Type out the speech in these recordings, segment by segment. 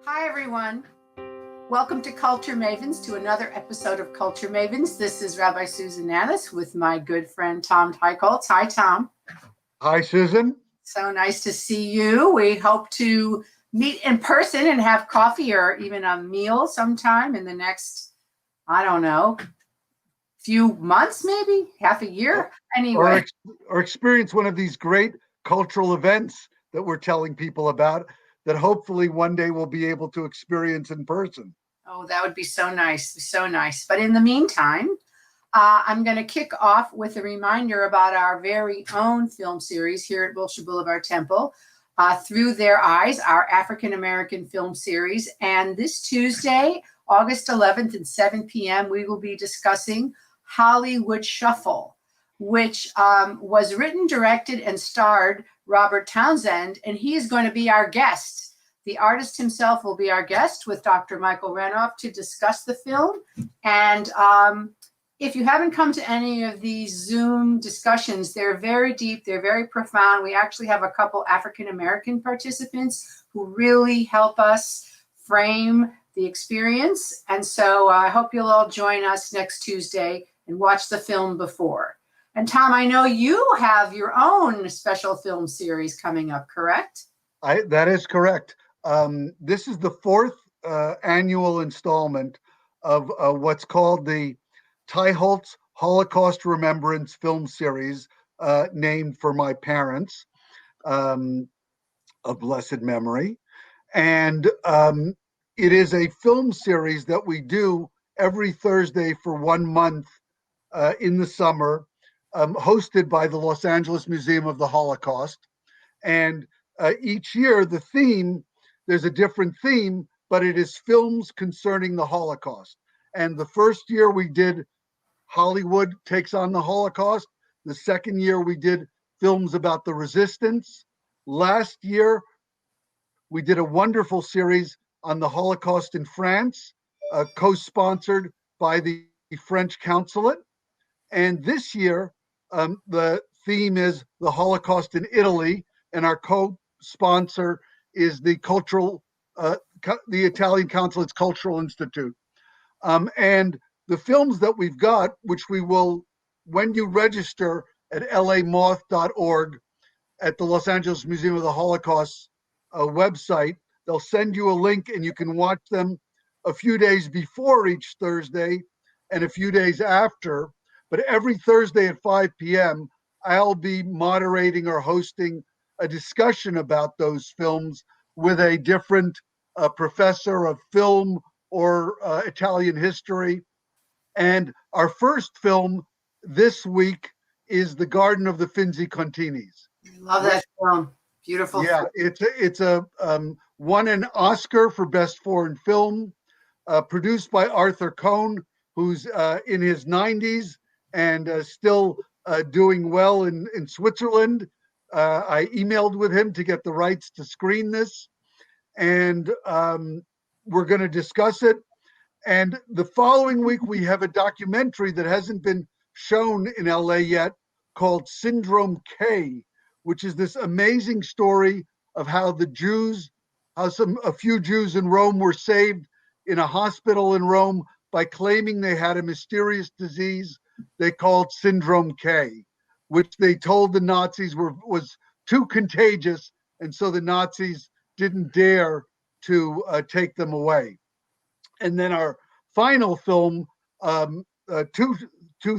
Hi, everyone. Welcome to Culture Mavens, to another episode of Culture Mavens. This is Rabbi Susan Nanus with my good friend Tom Teicholz. Hi, Tom. Hi, Susan. So nice to see you. We hope to meet in person and have coffee or even a meal sometime in the next, I don't know, few months, maybe half a year. Anyway. Or experience one of these great cultural events that we're telling people about that hopefully one day we'll be able to experience in person. Oh, that would be so nice. So nice. But in the meantime, I'm going to kick off with a reminder about our very own film series here at Wilshire Boulevard Temple, Through Their Eyes, our African-American film series. And this Tuesday, August 11th at 7 p.m., we will be discussing Hollywood Shuffle, which was written, directed, and starred Robert Townsend, and he is going to be our guest. The artist himself will be our guest with Dr. Michael Renoff to discuss the film. And if you haven't come to any of these Zoom discussions, they're very deep, they're very profound. We actually have a couple African-American participants who really help us frame the experience. And so I hope you'll all join us next Tuesday and watch the film before. And Tom, I know you have your own special film series coming up, correct? That is correct. This is the fourth annual installment of what's called the Teicholz Holocaust Remembrance Film Series, named for my parents, of blessed memory. And it is a film series that we do every Thursday for 1 month in the summer, hosted by the Los Angeles Museum of the Holocaust. And each year, there's a different theme, but it is films concerning the Holocaust. And the first year we did Hollywood Takes on the Holocaust. The second year we did films about the resistance. Last year, we did a wonderful series on the Holocaust in France, co-sponsored by the French Consulate. And this year, the theme is the Holocaust in Italy, and our co-sponsor is the Italian Consulate's Cultural Institute. And the films that we've got, which we will, when you register at lamoth.org at the Los Angeles Museum of the Holocaust website, they'll send you a link and you can watch them a few days before each Thursday and a few days after. But every Thursday at 5 p.m., I'll be moderating or hosting a discussion about those films with a different professor of film or Italian history. And our first film this week is The Garden of the Finzi Continis. I love that film. Beautiful. Yeah, it's won an Oscar for Best Foreign Film, produced by Arthur Cohn, who's in his 90s and still doing well in Switzerland. I emailed with him to get the rights to screen this, and we're going to discuss it. And the following week, we have a documentary that hasn't been shown in LA yet called Syndrome K, which is this amazing story of how a few Jews in Rome were saved in a hospital in Rome by claiming they had a mysterious disease they called Syndrome K, which they told the Nazis was too contagious, and so the Nazis didn't dare to take them away. And then our final film, two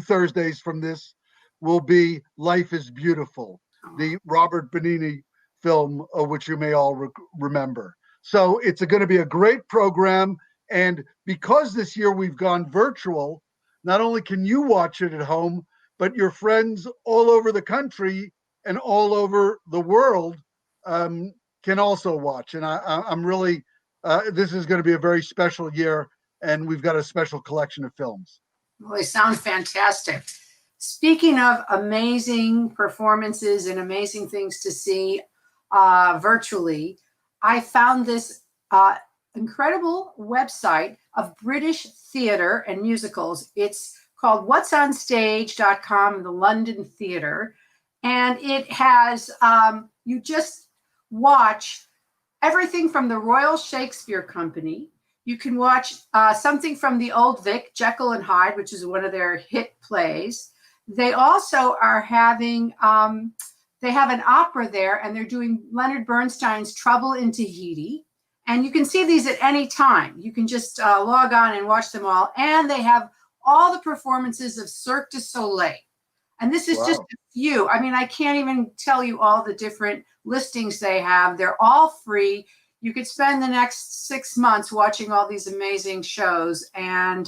Thursdays from this, will be Life is Beautiful, the Robert Benigni film, which you may all remember. So it's going to be a great program. And because this year we've gone virtual, not only can you watch it at home, but your friends all over the country and all over the world can also watch. And I'm really, this is going to be a very special year, and we've got a special collection of films. Well, they sound fantastic. Speaking of amazing performances and amazing things to see virtually, I found this incredible website of British theater and musicals. It's called whatsonstage.com, the London Theater. And it has, you just watch everything from the Royal Shakespeare Company. You can watch something from the Old Vic, Jekyll and Hyde, which is one of their hit plays. They also are having, they have an opera there, and they're doing Leonard Bernstein's Trouble in Tahiti. And you can see these at any time. You can just log on and watch them all. And they have all the performances of Cirque du Soleil. And this is just a few. I mean, I can't even tell you all the different listings they have. They're all free. You could spend the next 6 months watching all these amazing shows. And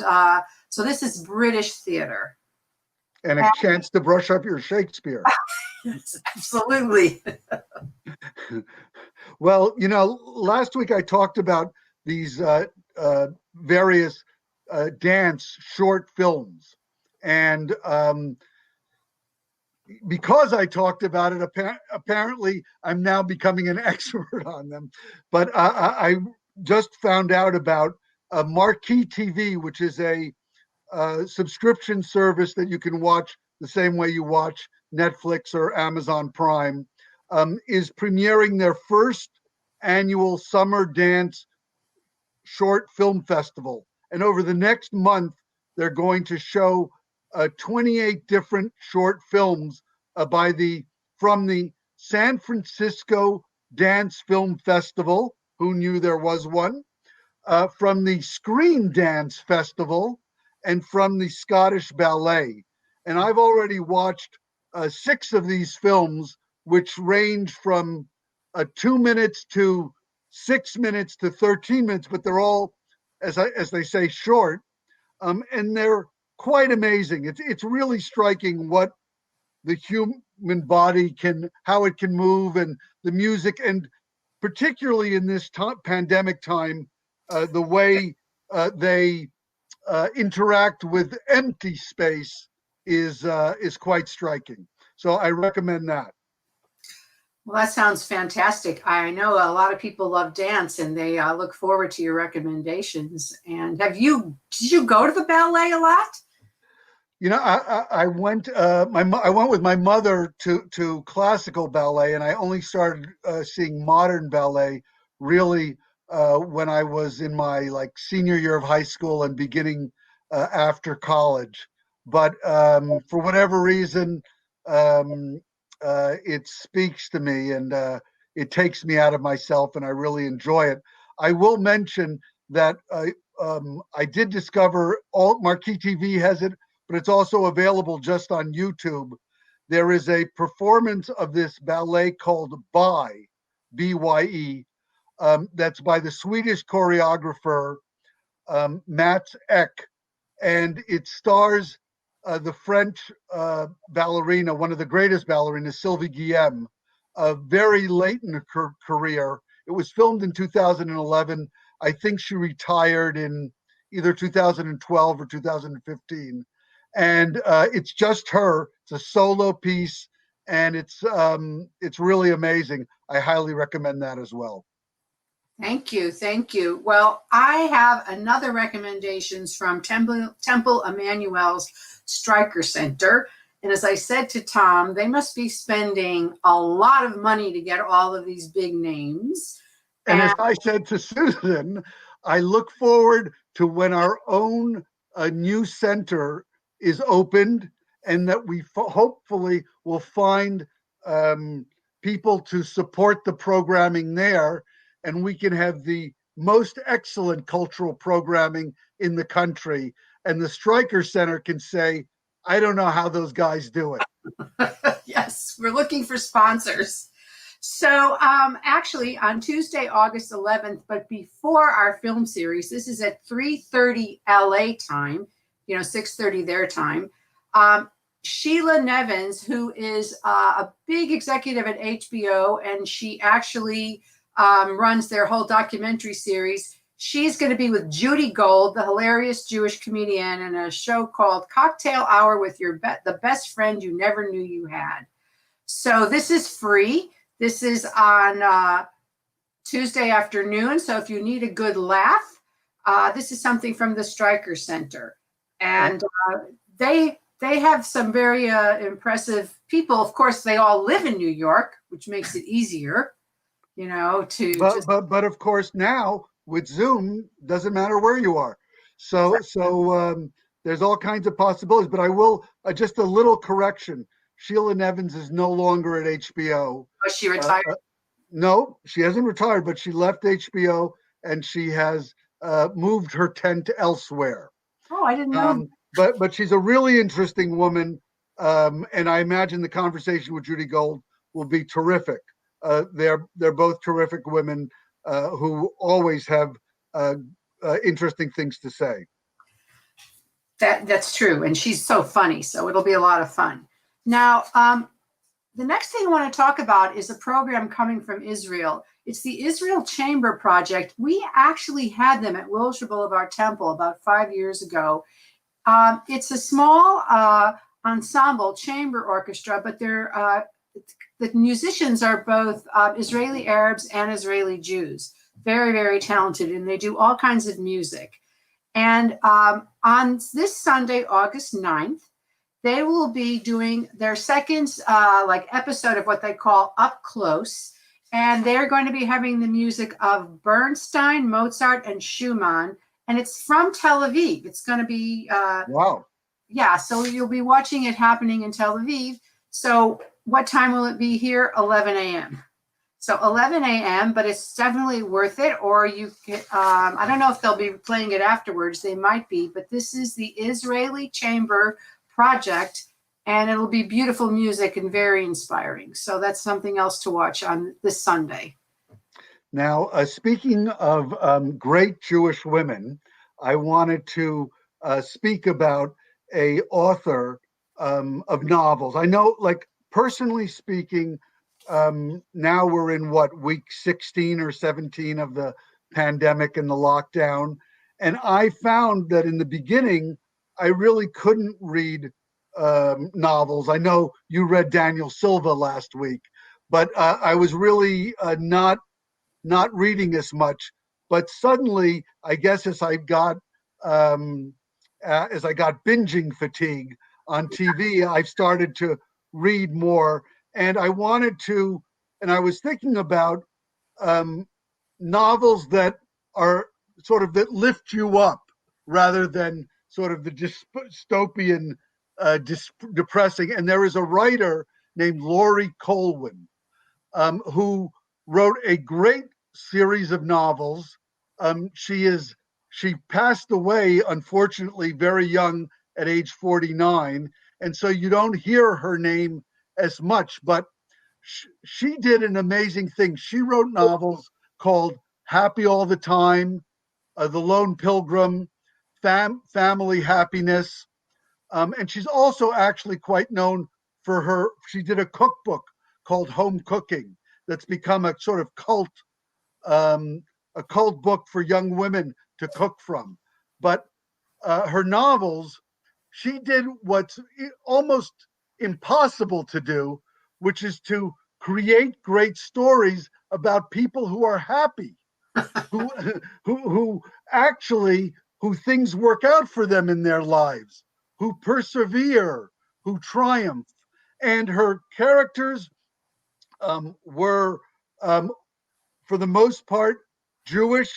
so this is British theater. And a chance to brush up your Shakespeare. Yes, absolutely. Well, you know, last week I talked about these various dance short films. And because I talked about it, apparently I'm now becoming an expert on them. But I just found out about Marquee TV, which is a subscription service that you can watch the same way you watch Netflix or Amazon Prime, is premiering their first annual Summer Dance Short Film Festival. And over the next month, they're going to show 28 different short films from the San Francisco Dance Film Festival. Who knew there was one? From the Screen Dance Festival, and from the Scottish Ballet. And I've already watched 6 of these films, which range from 2 minutes to 6 minutes to 13 minutes, but they're all, as they say, short. And they're quite amazing. It's really striking what the human body how it can move, and the music, and particularly in this pandemic time, the way they interact with empty space is quite striking. So I recommend that. Well, that sounds fantastic. I know a lot of people love dance, and they look forward to your recommendations. And did you go to the ballet a lot? You know, I went with my mother to classical ballet, and I only started seeing modern ballet really when I was in my senior year of high school and beginning after college. But for whatever reason, it speaks to me, and it takes me out of myself, and I really enjoy it. I will mention that I did discover Marquee TV has it, but it's also available just on YouTube. There is a performance of this ballet called Bye, B-Y-E, that's by the Swedish choreographer Mats Ek, and it stars the French ballerina, one of the greatest ballerinas, Sylvie Guillem, very late in her career. It was filmed in 2011. I think she retired in either 2012 or 2015. And it's just her. It's a solo piece, and it's really amazing. I highly recommend that as well. Thank you. Thank you. Well, I have another recommendations from Temple Emmanuel's Stryker Center. And as I said to Tom, they must be spending a lot of money to get all of these big names. And as I said to Susan, I look forward to when our own new center is opened, and that we hopefully will find people to support the programming there, and we can have the most excellent cultural programming in the country. And the Stryker Center can say, I don't know how those guys do it. Yes, we're looking for sponsors. So actually on Tuesday, August 11th, but before our film series, this is at 3:30 LA time, 6:30 their time. Sheila Nevins, who is a big executive at HBO, and she actually runs their whole documentary series. She's going to be with Judy Gold, the hilarious Jewish comedian, in a show called Cocktail Hour with the best friend you never knew you had. So this is free. This is on Tuesday afternoon. So if you need a good laugh, this is something from the Stryker Center. And they have some very impressive people. Of course, they all live in New York, which makes it easier. to But just. but of course now with Zoom, doesn't matter where you are. So there's all kinds of possibilities. But I will just a little correction. Sheila Nevins is no longer at HBO. Was she Uh, retired? uh, no, she hasn't retired, but she left HBO and she has moved her tent elsewhere. Oh, I didn't know. But she's a really interesting woman, and I imagine the conversation with Judy Gold will be terrific. They're both terrific women who always have interesting things to say. That's true, and she's so funny, so it'll be a lot of fun. Now, the next thing I want to talk about is a program coming from Israel. It's the Israel Chamber Project. We actually had them at Wilshire Boulevard Temple about 5 years ago. It's a small ensemble chamber orchestra, but the musicians are both Israeli Arabs and Israeli Jews. Very, very talented, and they do all kinds of music. And on this Sunday, August 9th, they will be doing their second episode of what they call Up Close. And they're going to be having the music of Bernstein, Mozart, and Schumann. And it's from Tel Aviv. It's going to be, wow. Yeah, so you'll be watching it happening in Tel Aviv. So what time will it be here? 11 a.m. So 11 a.m., but it's definitely worth it. Or you can, I don't know if they'll be playing it afterwards. They might be, but this is the Israeli Chamber Project, and it'll be beautiful music and very inspiring. So that's something else to watch on this Sunday. Now, speaking of great Jewish women, I wanted to speak about a author of novels. I know, like, personally speaking, now we're in week 16 or 17 of the pandemic and the lockdown. And I found that in the beginning, I really couldn't read novels. I know you read Daniel Silva last week, but I was really not reading as much. But suddenly, I guess as I got binging fatigue on TV, I started to read more. And I was thinking about novels that are that lift you up rather than sort of the dystopian, depressing. And there is a writer named Laurie Colwin who wrote a great series of novels. She passed away, unfortunately, very young at age 49. And so you don't hear her name as much, but she did an amazing thing. She wrote novels called Happy All the Time, The Lone Pilgrim, Family Happiness. And she's also actually quite known for she did a cookbook called Home Cooking that's become a sort of cult book for young women to cook from. But her novels, she did what's almost impossible to do, which is to create great stories about people who are happy, who things work out for them in their lives, who persevere, who triumph. And her characters were, for the most part, Jewish,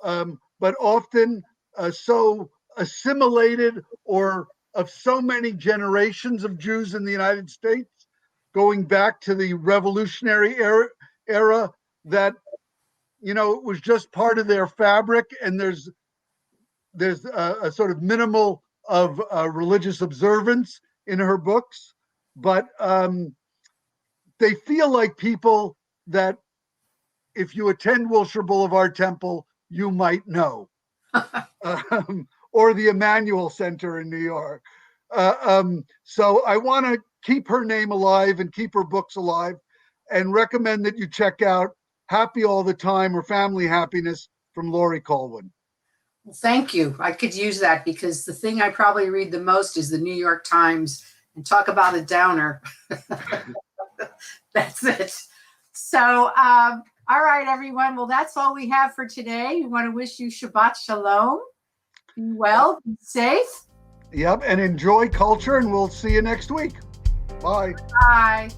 but often so assimilated or of so many generations of Jews in the United States, going back to the Revolutionary era that, it was just part of their fabric. And there's a sort of minimal of religious observance in her books, but they feel like people that if you attend Wilshire Boulevard Temple, you might know, or the Emmanuel Center in New York. So I want to keep her name alive and keep her books alive, and recommend that you check out Happy All the Time or Family Happiness from Laurie Colwin. Well, thank you. I could use that because the thing I probably read the most is the New York Times, and talk about a downer. That's it. So, all right, everyone. Well, that's all we have for today. We want to wish you Shabbat Shalom. Be well, be safe. Yep, and enjoy culture, and we'll see you next week. Bye. Bye.